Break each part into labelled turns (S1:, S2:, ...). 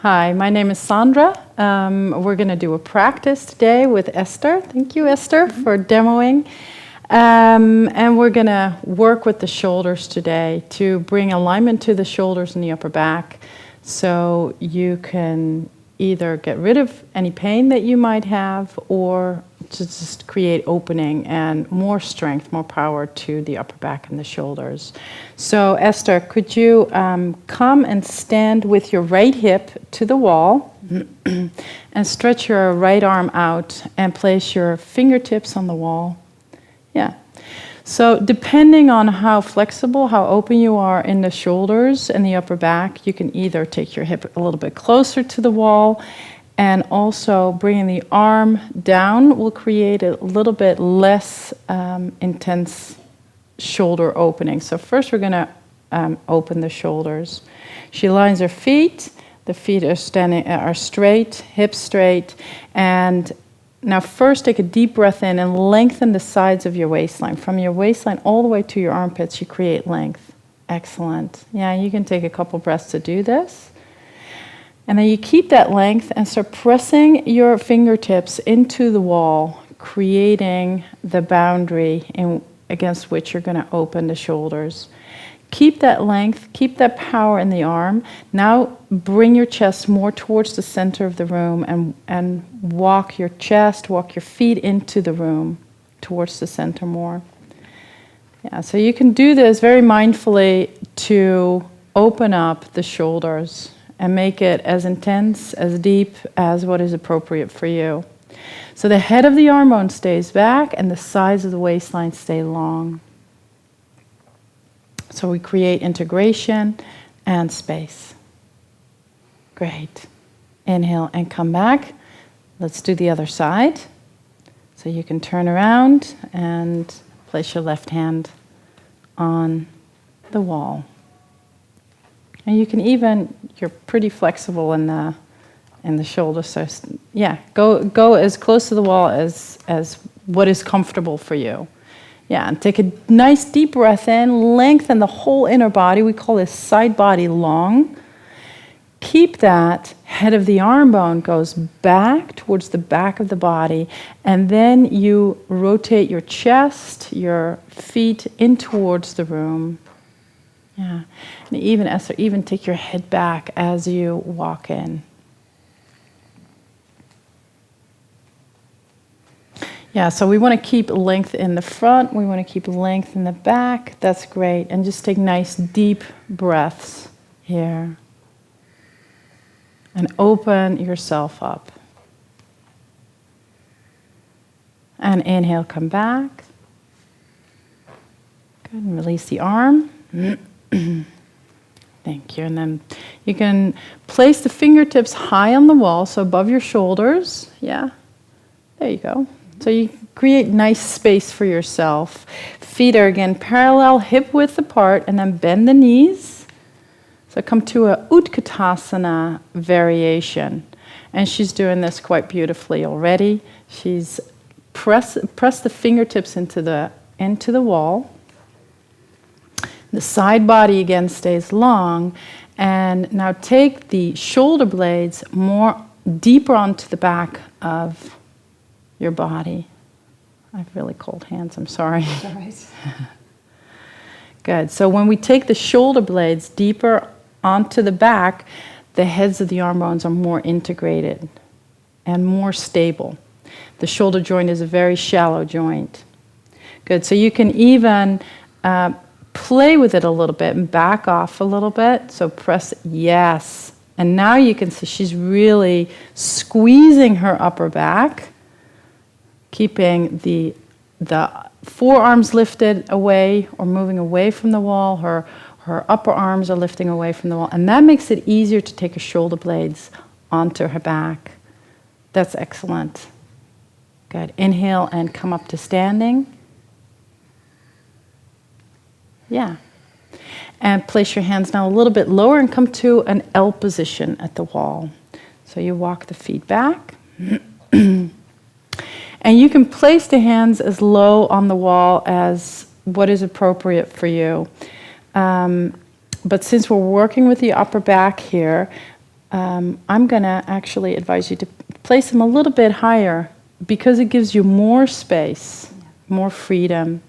S1: Hi, my name is Sandra. We're going to do a practice today with Esther. Thank you, Esther, for demoing. And we're going to work with the shoulders today to bring alignment to the shoulders and the upper back so you can either get rid of any pain that you might have or to just create opening and more strength, more power to the upper back and the shoulders. So Esther, could you come and stand with your right hip to the wall and stretch your right arm out and place your fingertips on the wall? Yeah. So depending on how flexible, how open you are in the shoulders and the upper back, you can either take your hip a little bit closer to the wall, and also bringing the arm down will create a little bit less intense shoulder opening. So first we're going to open the shoulders. She lines her feet. The feet are straight, hips straight, and now first take a deep breath in and lengthen the sides of your waistline. From your waistline all the way to your armpits, you create length. Excellent. Yeah, you can take a couple breaths to do this. And then you keep that length and start pressing your fingertips into the wall, creating the boundary against which you're going to open the shoulders. Keep that length, keep that power in the arm. Now bring your chest more towards the center of the room and walk your chest, walk your feet into the room towards the center more. Yeah, so you can do this very mindfully to open up the shoulders and make it as intense, as deep as what is appropriate for you. So the head of the arm bone stays back and the sides of the waistline stay long. So we create integration and space. Great. Inhale and come back. Let's do the other side. So you can turn around and place your left hand on the wall. And you can even, you're pretty flexible in the shoulder, so yeah, go as close to the wall as what is comfortable for you. Yeah, and take a nice deep breath in, lengthen the whole inner body. We call this side body long. Keep that. Head of the arm bone goes back towards the back of the body, and then you rotate your chest, your feet in towards the room. Yeah, and even Esther, even take your head back as you walk in. Yeah, so we want to keep length in the front, we want to keep length in the back. That's great. And just take nice deep breaths here. And open yourself up. And inhale, come back. Good, and release the arm. Thank you. And then you can place the fingertips high on the wall, so above your shoulders. Yeah, there you go. So you create nice space for yourself. Feet are again parallel, hip width apart, and then bend the knees. So come to a Utkatasana variation. And she's doing this quite beautifully already. She's press the fingertips into the wall. The side body again stays long. And now take the shoulder blades more deeper onto the back of your body. I have really cold hands, I'm sorry.
S2: That's all right.
S1: Good. So when we take the shoulder blades deeper onto the back, the heads of the arm bones are more integrated and more stable. The shoulder joint is a very shallow joint. Good. So you can even play with it a little bit and back off a little bit. So press, yes. And now you can see she's really squeezing her upper back, keeping the forearms lifted away or moving away from the wall. Her upper arms are lifting away from the wall. And that makes it easier to take her shoulder blades onto her back. That's excellent. Good. Inhale and come up to standing. Yeah. And place your hands now a little bit lower and come to an L position at the wall. So you walk the feet back. And you can place the hands as low on the wall as what is appropriate for you. But since we're working with the upper back here, I'm going to actually advise you to place them a little bit higher because it gives you more space, more freedom.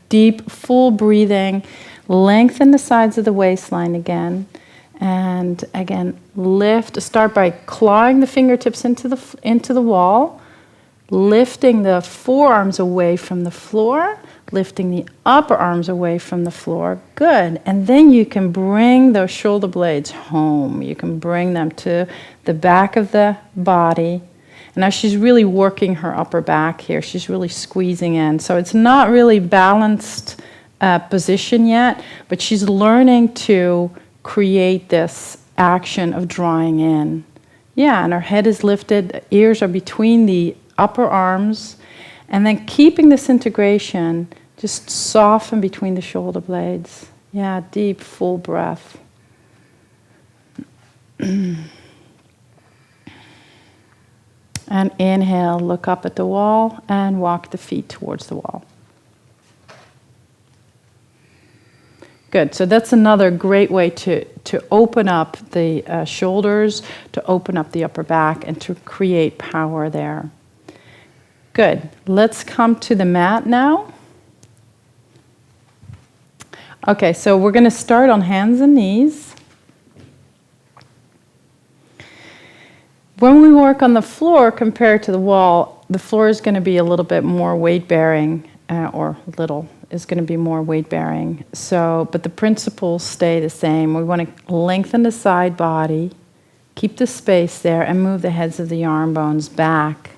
S1: Deep, full breathing. Lengthen the sides of the waistline again. And again, lift. Start by clawing the fingertips into the wall, lifting the forearms away from the floor, lifting the upper arms away from the floor. Good. And then you can bring those shoulder blades home. You can bring them to the back of the body. And now she's really working her upper back here. She's really squeezing in. So it's not really balanced position yet, but she's learning to create this action of drawing in. Yeah, and her head is lifted, ears are between the upper arms, and then keeping this integration, just soften between the shoulder blades. Yeah, deep, full breath. And inhale, look up at the wall and walk the feet towards the wall. Good. So that's another great way to open up the shoulders, to open up the upper back, and to create power there. Good. Let's come to the mat now. Okay, so we're going to start on hands and knees. When we work on the floor compared to the wall, the floor is going to be a little bit more weight-bearing, is going to be more weight-bearing. So, but the principles stay the same. We want to lengthen the side body, keep the space there, and move the heads of the arm bones back.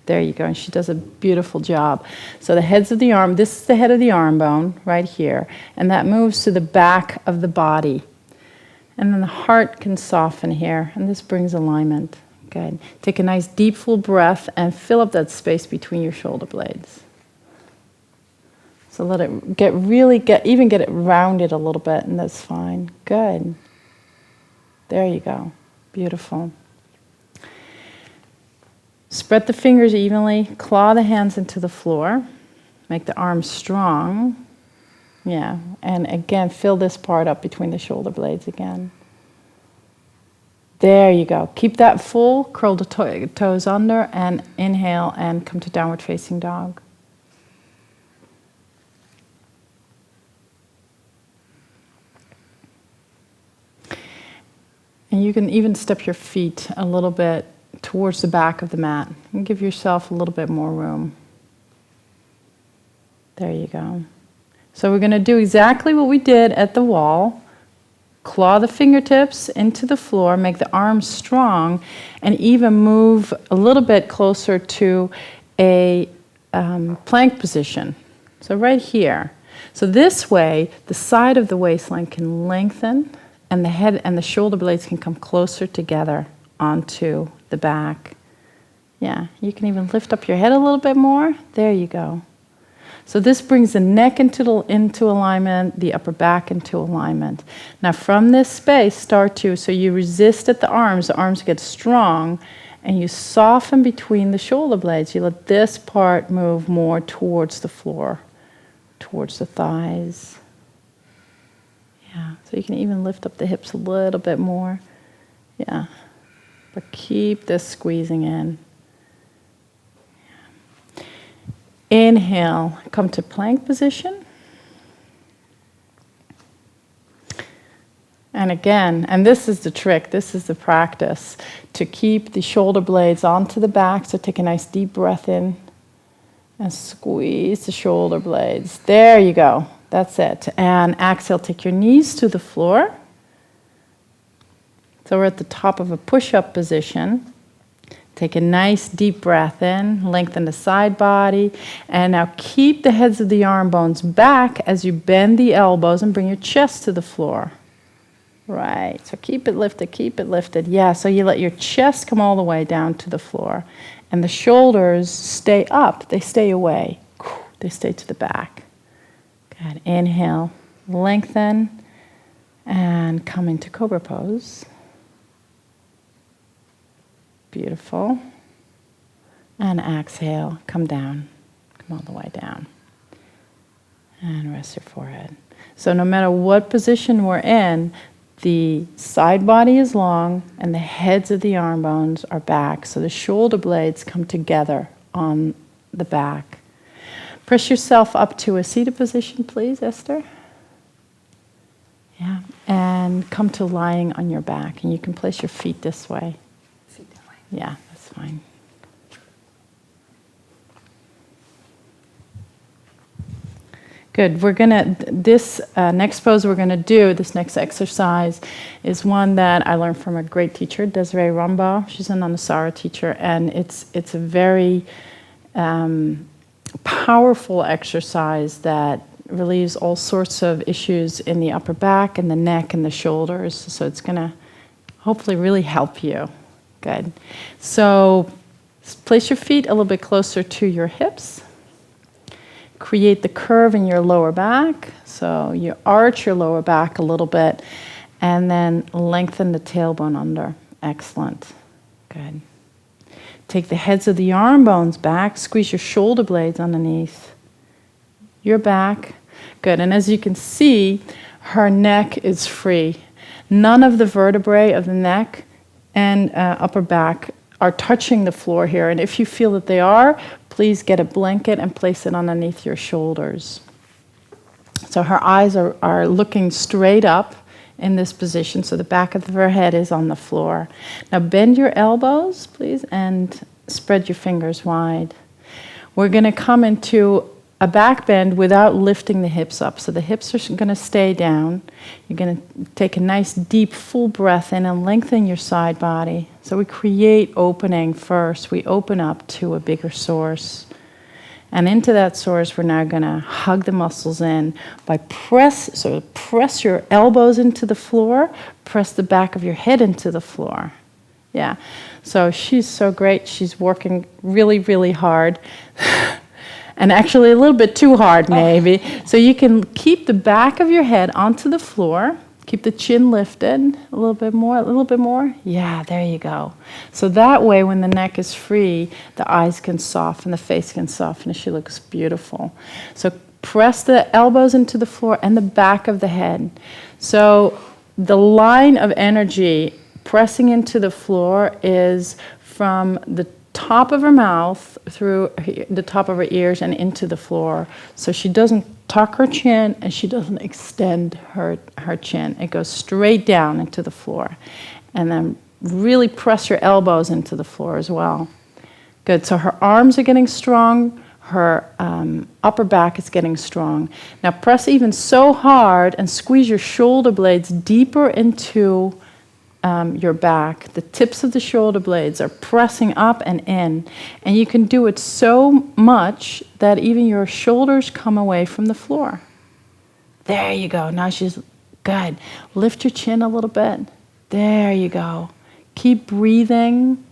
S1: There you go, and she does a beautiful job. So the heads of the arm, this is the head of the arm bone right here, and that moves to the back of the body. And then the heart can soften here, and this brings alignment. Good. Take a nice deep full breath and fill up that space between your shoulder blades. So let it get it rounded a little bit, and that's fine. Good. There you go. Beautiful. Spread the fingers evenly, claw the hands into the floor, make the arms strong. Yeah, and again, fill this part up between the shoulder blades again. There you go. Keep that full, curl the toes under, and inhale and come to downward facing dog. And you can even step your feet a little bit towards the back of the mat and give yourself a little bit more room. There you go. So we're going to do exactly what we did at the wall. Claw the fingertips into the floor, make the arms strong, and even move a little bit closer to a plank position. So right here. So this way, the side of the waistline can lengthen, and the head and the shoulder blades can come closer together onto the back. Yeah, you can even lift up your head a little bit more. There you go. So this brings the neck into alignment, the upper back into alignment. Now from this space, so you resist at the arms get strong, and you soften between the shoulder blades. You let this part move more towards the floor, towards the thighs. Yeah, so you can even lift up the hips a little bit more. Yeah, but keep this squeezing in. Yeah. Inhale, come to plank position. And again, and this is the trick, this is the practice, to keep the shoulder blades onto the back. So take a nice deep breath in and squeeze the shoulder blades. There you go. That's it. And exhale, take your knees to the floor. So we're at the top of a push-up position. Take a nice deep breath in, lengthen the side body, and now keep the heads of the arm bones back as you bend the elbows and bring your chest to the floor. Right, so keep it lifted. Yeah, so you let your chest come all the way down to the floor, and the shoulders stay up, they stay away, they stay to the back. Good. Inhale, lengthen, and come into Cobra pose. Beautiful. And exhale, come down. Come all the way down. And rest your forehead. So no matter what position we're in, the side body is long and the heads of the arm bones are back. So the shoulder blades come together on the back. Press yourself up to a seated position, please, Esther. Yeah, and come to lying on your back. And you can place your feet this way.
S2: Feet that way.
S1: Yeah, that's fine. Good. This next pose we're gonna do, this next exercise, is one that I learned from a great teacher, Desiree Rumbaugh. She's an Anusara teacher, and it's a very powerful exercise that relieves all sorts of issues in the upper back and the neck and the shoulders. So it's gonna hopefully really help you. Good. So place your feet a little bit closer to your hips. Create the curve in your lower back. So you arch your lower back a little bit and then lengthen the tailbone under. Excellent. Good. Take the heads of the arm bones back. Squeeze your shoulder blades underneath your back. Good. And as you can see, her neck is free. None of the vertebrae of the neck and upper back are touching the floor here. And if you feel that they are, please get a blanket and place it underneath your shoulders. So her eyes are looking straight up in this position, so the back of her head is on the floor. Now bend your elbows, please, and spread your fingers wide. We're going to come into a back bend without lifting the hips up. So the hips are going to stay down. You're going to take a nice deep full breath in and lengthen your side body. So we create opening first. We open up to a bigger source. And into that source, we're now going to hug the muscles in by press your elbows into the floor, press the back of your head into the floor. Yeah. So she's so great. She's working really, really hard. And actually a little bit too hard, maybe. So you can keep the back of your head onto the floor. Keep the chin lifted. A little bit more, a little bit more. Yeah, there you go. So that way, when the neck is free, the eyes can soften, the face can soften, and she looks beautiful. So press the elbows into the floor and the back of the head. So the line of energy pressing into the floor is from the top of her mouth through the top of her ears and into the floor. So she doesn't tuck her chin and she doesn't extend her chin. It goes straight down into the floor. And then really press your elbows into the floor as well. Good. So her arms are getting strong. Her upper back is getting strong. Now press even so hard and squeeze your shoulder blades deeper into your back. The tips of the shoulder blades are pressing up and in. And you can do it so much that even your shoulders come away from the floor. There you go. Now she's good. Lift your chin a little bit. There you go. Keep breathing.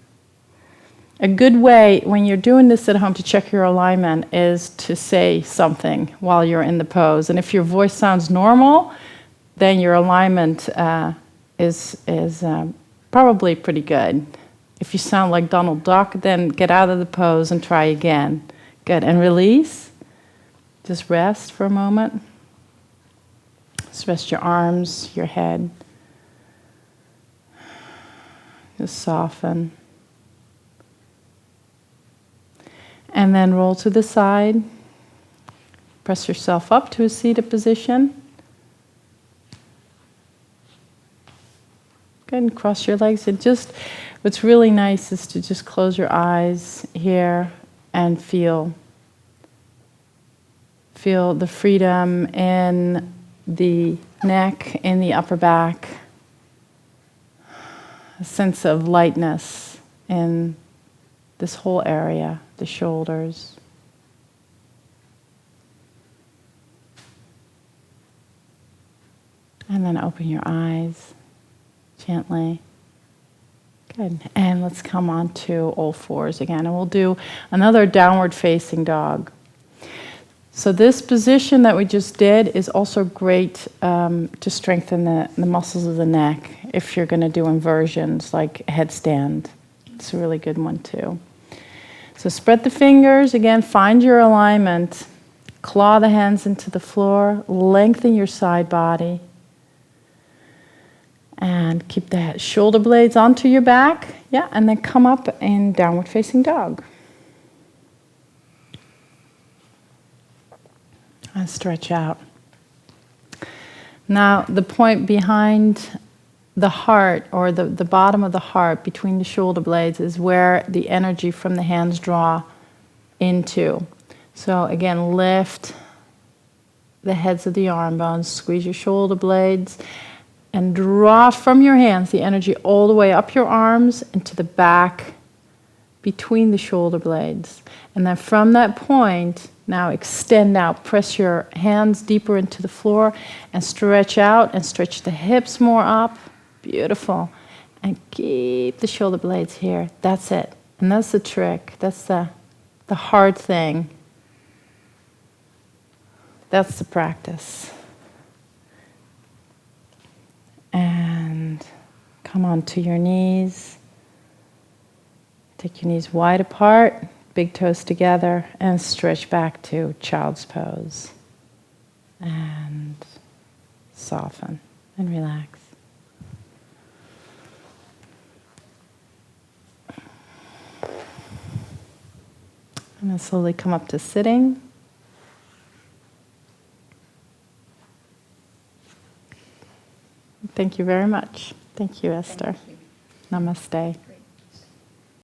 S1: A good way when you're doing this at home to check your alignment is to say something while you're in the pose. And if your voice sounds normal, then your alignment is probably pretty good. If you sound like Donald Duck, then get out of the pose and try again. Good. And release. Just rest for a moment. Just rest your arms, your head. Just soften. And then roll to the side. Press yourself up to a seated position. Good, and cross your legs. And just, what's really nice is to just close your eyes here and feel the freedom in the neck, in the upper back. A sense of lightness in this whole area, the shoulders. And then open your eyes. Gently. Good. And let's come on to all fours again. And we'll do another downward facing dog. So this position that we just did is also great to strengthen the muscles of the neck if you're going to do inversions like headstand. It's a really good one too. So spread the fingers. Again, find your alignment. Claw the hands into the floor, lengthen your side body, and keep the shoulder blades onto your back. Yeah, and then come up in downward facing dog. And stretch out. Now, the point behind the heart, or the bottom of the heart between the shoulder blades, is where the energy from the hands draw into. So again, lift the heads of the arm bones, squeeze your shoulder blades, and draw from your hands the energy all the way up your arms into the back between the shoulder blades. And then from that point, now extend out. Press your hands deeper into the floor and stretch out and stretch the hips more up. Beautiful. And keep the shoulder blades here. That's it. And that's the trick. That's the hard thing. That's the practice. And come onto your knees. Take your knees wide apart, big toes together, and stretch back to child's pose. And soften and relax. And then slowly come up to sitting. Thank you very much. Thank you, Esther.
S2: Thank you.
S1: Namaste.
S2: Great.